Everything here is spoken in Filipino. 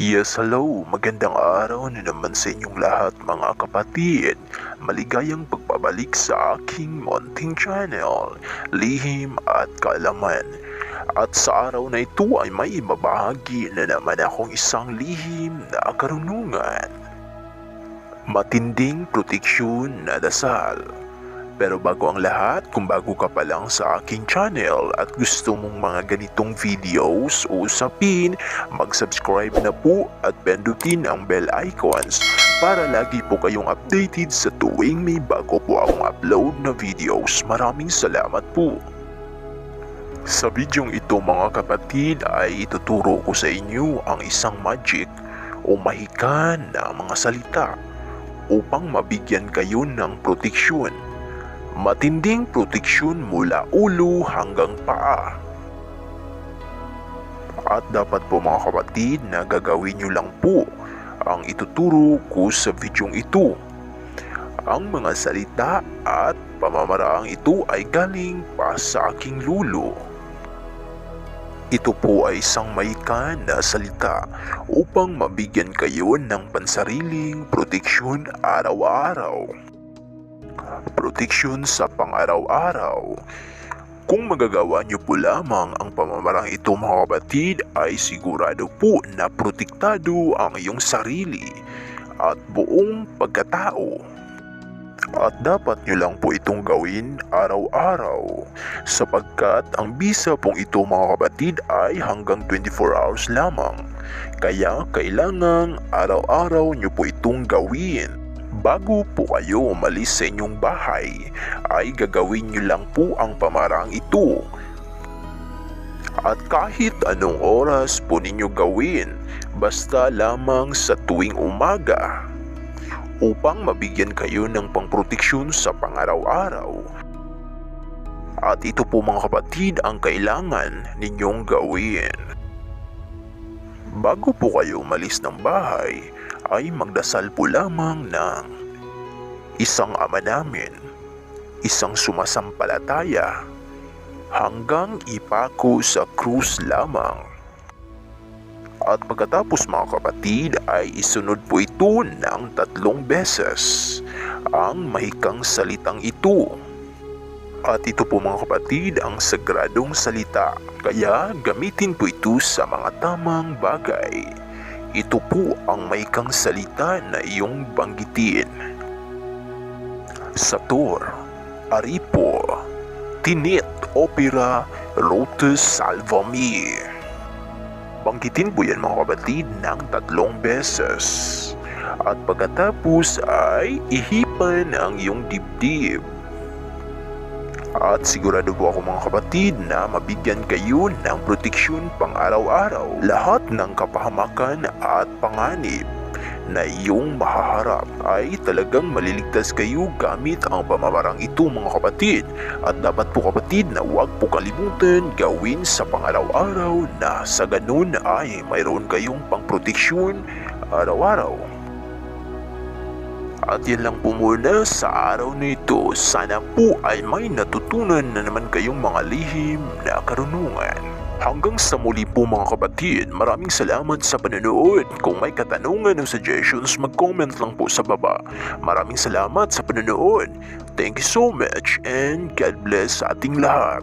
Yes, hello. Magandang araw na naman sa inyong lahat mga kapatid. Maligayang pagbabalik sa aking munting channel, Lihim at Kaalaman. At sa araw na ito ay may ibabahagi na naman akong isang lihim na karunungan. Matinding proteksyon na dasal. Pero bago ang lahat, kung bago ka pa lang sa aking channel at gusto mong mga ganitong videos o usapin, mag-subscribe na po at pindutin ang bell icons para lagi po kayong updated sa tuwing may bago po akong upload na videos. Maraming salamat po. Sa videong ito mga kapatid ay ituturo ko sa inyo ang isang magic o mahikan na mga salita upang mabigyan kayo ng proteksyon. Matinding proteksyon mula ulo hanggang paa. At dapat po mga kapatid na gagawin nyo lang po ang ituturo ko sa videong ito. Ang mga salita at pamamaraang ito ay galing pa sa aking lulo. Ito po ay isang mahikan na salita upang mabigyan kayo ng pansariling proteksyon araw-araw. Proteksyon sa pang-araw-araw. Kung magagawa niyo po lamang ang pamamarang ito mga kapatid ay sigurado po na protektado ang iyong sarili at buong pagkatao. At dapat niyo lang po itong gawin araw-araw sapagkat ang bisa pong ito mga kapatid ay hanggang 24 hours lamang. Kaya kailangang araw-araw niyo po itong gawin. Bago po kayo umalis sa inyong bahay, ay gagawin nyo lang po ang pamarang ito. At kahit anong oras po ninyo gawin, basta lamang sa tuwing umaga, upang mabigyan kayo ng pangproteksyon sa pangaraw-araw. At ito po mga kapatid ang kailangan ninyong gawin. Bago po kayo umalis ng bahay, ay magdasal po lamang ng isang Ama Namin, isang sumasampalataya, hanggang ipako sa krus lamang. At pagkatapos mga kapatid ay isunod po ito ng 3 beses ang mahikang salitang ito. At ito po mga kapatid ang sagradong salita, kaya gamitin po ito sa mga tamang bagay. Ito po ang mahikang salita na iyong banggitin. Sator, Aripo, Tinit, Opera, Rotus, Salvami. Banggitin po yan mga kapatid ng 3 beses. At pagkatapos ay ihipan ang iyong dibdib. At sigurado po ako mga kapatid na mabigyan kayo ng proteksyon pang araw-araw. Lahat ng kapahamakan at panganib na iyong mahaharap ay talagang maliligtas kayo gamit ang pamamarang ito mga kapatid. At dapat po kapatid na huwag po kalimutan gawin sa pang-araw-araw na sa ganun ay mayroon kayong pangproteksyon araw-araw. At yan lang po muna sa araw na ito. Sana po ay may natutunan na naman kayong mga lihim na karunungan. Hanggang sa muli po mga kapatid, maraming salamat sa panonood. Kung may katanungan o suggestions, mag-comment lang po sa baba. Maraming salamat sa panonood. Thank you so much and God bless sa ating lahat.